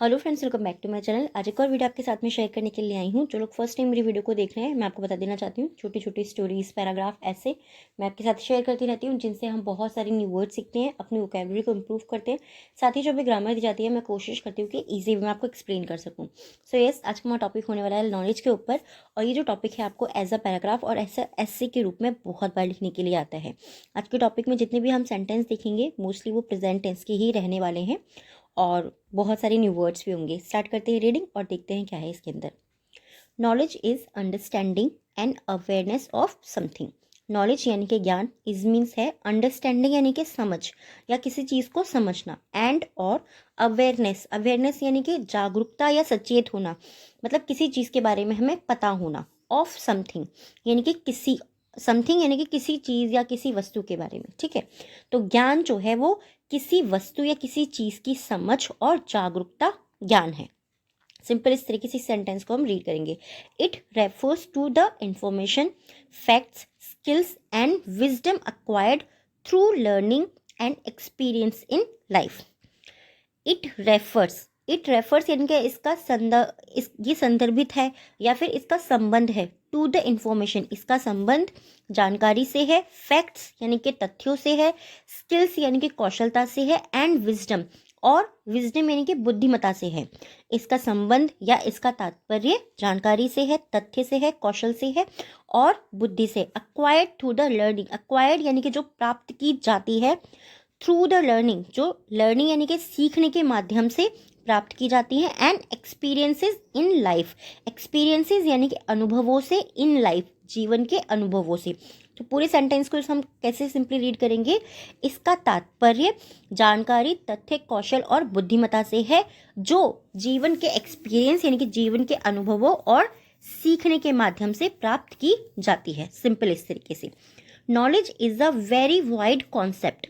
Hello friends, welcome back to my channel. आज एक और वीडियो आपके साथ में शेयर करने के लिए आई हूँ। जो लोग फर्स्ट टाइम मेरी वीडियो को देख रहे हैं, मैं आपको बता देना चाहती हूँ, छोटी छोटी स्टोरीज, पैराग्राफ ऐसे मैं आपके साथ शेयर करती रहती हूँ, जिनसे हम बहुत सारी न्यू वर्ड सीखते हैं, अपनी वोकेबलरी को इम्प्रूव करते हैं। साथ ही जो भी ग्रामर दी जाती है, मैं कोशिश करती हूँ कि ईजी वे में आपको एक्सप्लेन कर सकूँ। सो येस, आज का हमारा टॉपिक होने वाला है नॉलेज के ऊपर। और ये जो टॉपिक है आपको एज अ पैराग्राफ और ऐसा एसे के रूप में बहुत बार लिखने के लिए आता है। आज के टॉपिक में जितने भी हम सेंटेंस देखेंगे, मोस्टली वो प्रेजेंट टेंस के ही रहने वाले हैं और बहुत सारे न्यू वर्ड्स भी होंगे। स्टार्ट करते हैं रीडिंग और देखते हैं क्या है इसके अंदर। Knowledge is understanding and awareness of something. Knowledge यानी कि ज्ञान, इज मीन्स है अंडरस्टैंडिंग यानी कि समझ या किसी चीज़ को समझना, एंड और अवेयरनेस, अवेयरनेस यानी कि जागरूकता या सचेत होना, मतलब किसी चीज़ के बारे में हमें पता होना। ऑफ समथिंग यानी कि किसी, समथिंग यानी कि किसी चीज़ या किसी वस्तु के बारे में। ठीक है, तो ज्ञान जो है वो किसी वस्तु या किसी चीज़ की समझ और जागरूकता ज्ञान है। सिंपल इस तरीके से सेंटेंस को हम रीड करेंगे। It refers to the information, facts, skills and wisdom acquired through learning and experience in life. It refers यानी कि इसका ये संदर्भित है या फिर इसका संबंध है। टू द इंफॉर्मेशन, इसका संबंध जानकारी से है। फैक्ट्स यानी कि तथ्यों से है। स्किल्स यानी कि कौशलता से है। एंड विजडम, और विजडम यानी कि बुद्धिमता से है। इसका संबंध या इसका तात्पर्य जानकारी से है, तथ्य से है, कौशल से है और बुद्धि से। Acquired through the learning, acquired यानी कि जो प्राप्त की जाती है। थ्रू द लर्निंग, जो लर्निंग यानी कि सीखने के माध्यम से प्राप्त की जाती है। And experiences in life, experiences यानी कि अनुभवों से, इन लाइफ जीवन के अनुभवों से। तो पूरे सेंटेंस को हम कैसे सिंपली रीड करेंगे। इसका तात्पर्य जानकारी, तथ्य, कौशल और बुद्धिमता से है, जो जीवन के एक्सपीरियंस यानी कि जीवन के अनुभवों और सीखने के माध्यम से प्राप्त की जाती है। सिंपल इस तरीके से। Knowledge is a very wide concept.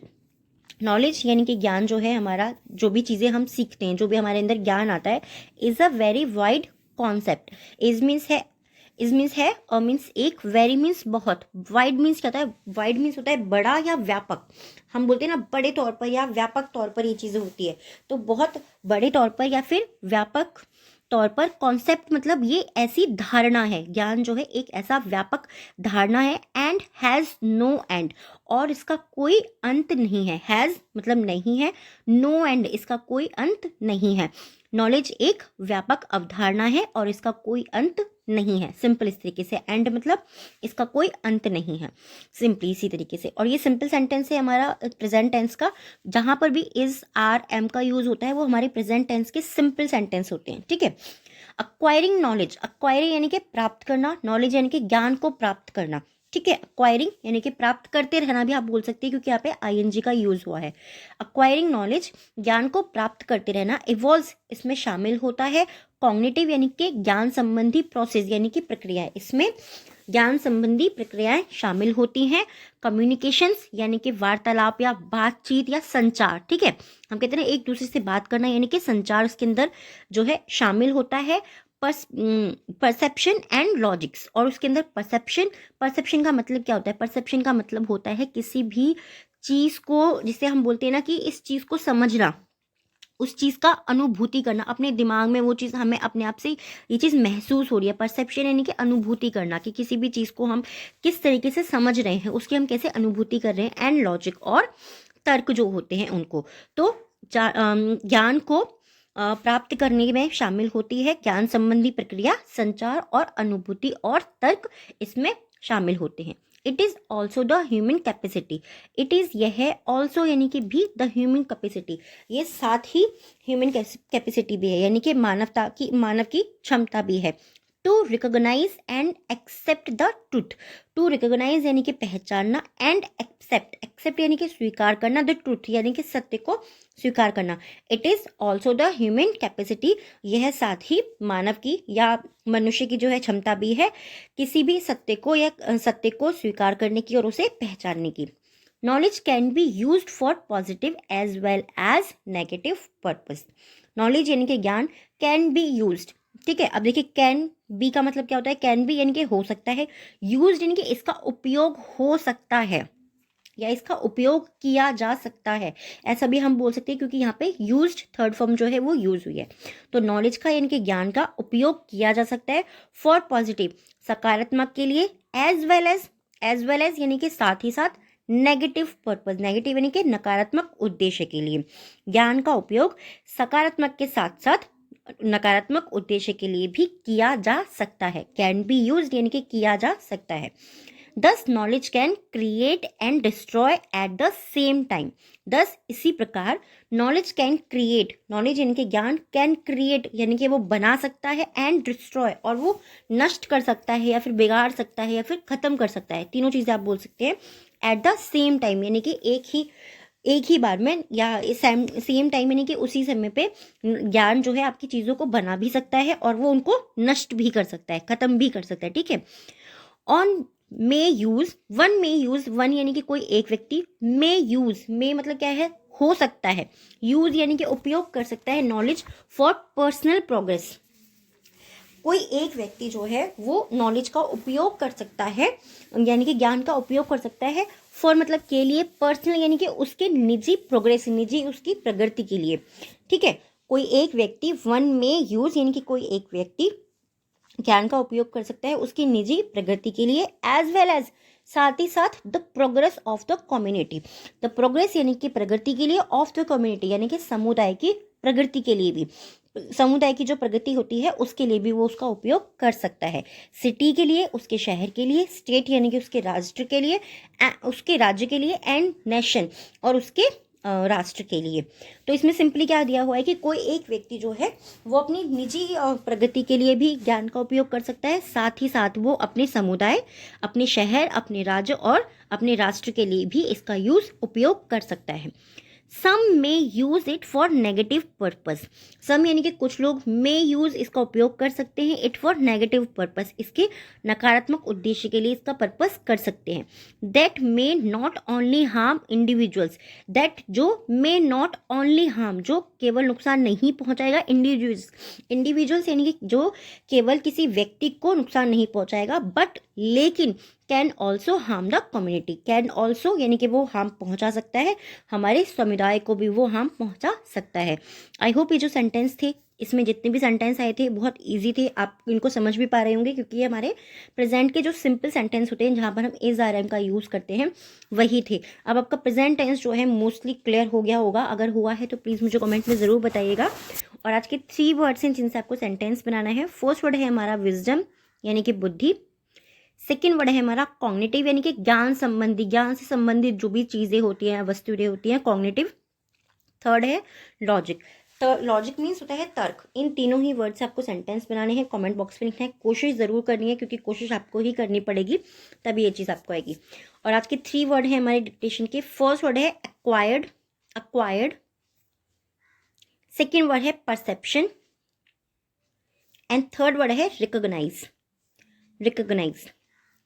Knowledge यानी कि ज्ञान जो है हमारा, जो भी चीज़ें हम सीखते हैं, जो भी हमारे अंदर ज्ञान आता है, is a very wide concept. Is means है और मीन्स एक, वेरी मीन्स बहुत, वाइड मीन्स क्या होता है, वाइड मीन्स होता है बड़ा या व्यापक। हम बोलते हैं ना बड़े तौर पर या व्यापक तौर पर ये चीज़ें होती है, तो बहुत बड़े तौर पर या फिर व्यापक तौर पर। कॉन्सेप्ट मतलब ये ऐसी धारणा है, ज्ञान जो है एक ऐसा व्यापक धारणा है। एंड हैज़ नो एंड, और इसका कोई अंत नहीं है। हैज़ मतलब नहीं है, नो एंड इसका कोई अंत नहीं है। नॉलेज एक व्यापक अवधारणा है और इसका कोई अंत नहीं है। सिंपल इस तरीके से। एंड मतलब इसका कोई अंत नहीं है, सिंपली इसी तरीके से। और ये सिंपल सेंटेंस है हमारा प्रेजेंट टेंस का। जहां पर भी इज, आर, एम का यूज होता है वो हमारे प्रेजेंट टेंस के सिंपल सेंटेंस होते हैं। ठीक है। अक्वायरिंग नॉलेज, अक्वायरिंग यानी कि प्राप्त करना, नॉलेज यानी कि ज्ञान को प्राप्त करना। ठीक है, अक्वायरिंग यानी कि प्राप्त करते रहना भी आप बोल सकते हैं, क्योंकि यहाँ पे आईएनजी का यूज हुआ है। अक्वायरिंग नॉलेज, ज्ञान को प्राप्त करते रहना। इवॉल्व इसमें शामिल होता है। कॉग्निटिव यानी कि ज्ञान संबंधी प्रोसेस यानी कि प्रक्रिया, इसमें ज्ञान संबंधी प्रक्रियाएं शामिल होती हैं। कम्युनिकेशंस यानी कि वार्तालाप या बातचीत या संचार। ठीक है, हम कहते हैं एक दूसरे से बात करना, यानी कि संचार उसके अंदर जो है शामिल होता है। परसेप्शन एंड लॉजिक्स, और उसके अंदर परसेप्शन का मतलब क्या होता है। परसेप्शन का मतलब होता है किसी भी चीज को, जिसे हम बोलते हैं ना कि इस चीज को समझना, उस चीज़ का अनुभूति करना, अपने दिमाग में वो चीज़ हमें अपने आप से ये चीज़ महसूस हो रही है। परसेप्शन यानी कि अनुभूति करना, कि किसी भी चीज़ को हम किस तरीके से समझ रहे हैं, उसकी हम कैसे अनुभूति कर रहे हैं। एंड लॉजिक, और तर्क जो होते हैं उनको। तो ज्ञान को प्राप्त करने में शामिल होती है ज्ञान संबंधी प्रक्रिया, संचार और अनुभूति और तर्क इसमें शामिल होते हैं। It is also the human capacity. It is यह है, ऑल्सो यानी कि भी, द ह्यूमन कैपेसिटी ये साथ ही ह्यूमन कैपेसिटी भी है, यानी कि मानव की क्षमता भी है। To recognise and accept the truth. To recognise यानी कि पहचानना, एंड एक्सेप्ट यानी कि स्वीकार करना, द ट्रूथ यानी कि सत्य को स्वीकार करना। It is also the human capacity, यह साथ ही मानव की या मनुष्य की जो है क्षमता भी है, किसी भी सत्य को या सत्य को स्वीकार करने की और उसे पहचानने की। Knowledge can be use for positive as well as negative purpose. Knowledge यानी कि ज्ञान, कैन बी यूज्ड। ठीक है, अब देखिए कैन बी का मतलब क्या होता है। कैन बी यानी कि हो सकता है, यूज्ड यानी कि इसका उपयोग हो सकता है, या इसका उपयोग किया जा सकता है, ऐसा भी हम बोल सकते हैं क्योंकि यहाँ पे यूज्ड थर्ड फॉर्म जो है वो यूज हुई है। तो नॉलेज का यानी कि ज्ञान का उपयोग किया जा सकता है फॉर पॉजिटिव, सकारात्मक के लिए, एज वेल एज यानी कि साथ ही साथ नेगेटिव पर्पज, नेगेटिव यानी कि नकारात्मक उद्देश्य के लिए। ज्ञान का उपयोग सकारात्मक के साथ साथ नकारात्मक उद्देश्य के लिए भी किया जा सकता है। कैन बी यूज्ड यानी कि किया जा सकता है। Thus knowledge can create and destroy at the same time. Thus इसी प्रकार knowledge can create, knowledge यानी कि ज्ञान, can create यानी कि वो बना सकता है, and destroy और वो नष्ट कर सकता है या फिर बिगाड़ सकता है या फिर खत्म कर सकता है, तीनों चीज़ें आप बोल सकते हैं। at the same time यानी कि एक ही बार में या सेम टाइम यानी कि उसी समय पे ज्ञान जो है आपकी चीज़ों को बना भी सकता है और वो उनको नष्ट भी कर सकता है, खत्म भी कर सकता है। ठीक है। ऑन मे यूज, वन यानी कि कोई एक व्यक्ति, मे यूज, मे मतलब क्या है, हो सकता है, यूज यानी कि उपयोग कर सकता है नॉलेज फॉर पर्सनल प्रोग्रेस। कोई एक व्यक्ति जो है वो नॉलेज का उपयोग कर सकता है यानी कि ज्ञान का उपयोग कर सकता है फॉर मतलब के लिए, पर्सनल यानी कि उसके निजी प्रोग्रेस, निजी उसकी प्रगति के लिए। ठीक है। कोई एक व्यक्ति, वन में यूज यानी कि कोई एक व्यक्ति ज्ञान का उपयोग कर सकता है उसकी निजी प्रगति के लिए, एज वेल एज साथ ही साथ the progress of the community, the progress यानी कि प्रगति के लिए, ऑफ द कम्युनिटी यानी कि समुदाय की प्रगति के लिए भी, समुदाय की जो प्रगति होती है उसके लिए भी वो उसका उपयोग कर सकता है। सिटी के लिए, उसके शहर के लिए, स्टेट यानी कि उसके राष्ट्र के लिए, उसके राज्य के लिए, एंड नेशन और उसके राष्ट्र के लिए। तो इसमें सिंपली क्या दिया हुआ है कि कोई एक व्यक्ति जो है वो अपनी निजी प्रगति के लिए भी ज्ञान का उपयोग कर सकता है, साथ ही साथ वो अपने समुदाय, अपने शहर, अपने राज्य और अपने राष्ट्र के लिए भी इसका यूज उपयोग कर सकता है। Some may use it for negative purpose, some यानी कि कुछ लोग मे यूज इसका उपयोग कर सकते हैं इट फॉर नेगेटिव पर्पज, इसके नकारात्मक उद्देश्य के लिए इसका पर्पस कर सकते हैं। That may not only harm individuals, that जो मे नॉट ओनली हार्म जो केवल नुकसान नहीं पहुंचाएगा, इंडिविजुअल्स यानी कि जो केवल किसी व्यक्ति को नुकसान नहीं पहुंचाएगा, बट लेकिन can also harm the community, can also यानी कि वो हार्म पहुंचा सकता है, हमारे समुदाय को भी वो हार्म पहुंचा सकता है। आई होप ये जो सेंटेंस थे, इसमें जितने भी सेंटेंस आए थे बहुत इजी थे, आप इनको समझ भी पा रहे होंगे क्योंकि ये हमारे प्रेजेंट के जो सिंपल सेंटेंस होते हैं जहाँ पर हम इज आर एम का यूज़ करते हैं वही थे। अब आपका प्रेजेंट टेंस जो है मोस्टली क्लियर हो गया होगा, अगर हुआ है तो प्लीज़ मुझे कमेंट में ज़रूर बताइएगा। और आज के 3 वर्ड्स हैं जिनसे आपको सेंटेंस बनाना है। फर्स्ट वर्ड है हमारा विजडम यानी कि बुद्धि, सेकेंड वर्ड है हमारा कॉग्निटिव यानी कि ज्ञान संबंधी, ज्ञान से संबंधित जो भी चीज़ें होती हैं, वस्तुएं होती हैं, कॉग्निटिव। थर्ड है लॉजिक, तो लॉजिक मीन्स होता है तर्क। इन तीनों ही वर्ड से आपको सेंटेंस बनाने हैं, कमेंट बॉक्स में लिखना है, कोशिश ज़रूर करनी है क्योंकि कोशिश आपको ही करनी पड़ेगी तभी ये चीज़ आपको आएगी। और आज के 3 वर्ड हैं हमारे डिक्टेशन के। फर्स्ट वर्ड है एक्वायर्ड, सेकेंड वर्ड है परसेप्शन एंड थर्ड वर्ड है रिकॉग्नाइज।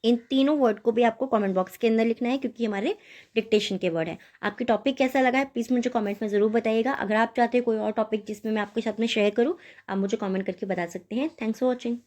इन तीनों वर्ड को भी आपको कमेंट बॉक्स के अंदर लिखना है क्योंकि हमारे डिक्टेशन के वर्ड है। आपकी टॉपिक कैसा लगा है प्लीज़ मुझे कमेंट में ज़रूर बताइएगा। अगर आप चाहते हैं कोई और टॉपिक जिसमें मैं आपके साथ में शेयर करूँ, आप मुझे कमेंट करके बता सकते हैं। Thanks for watching.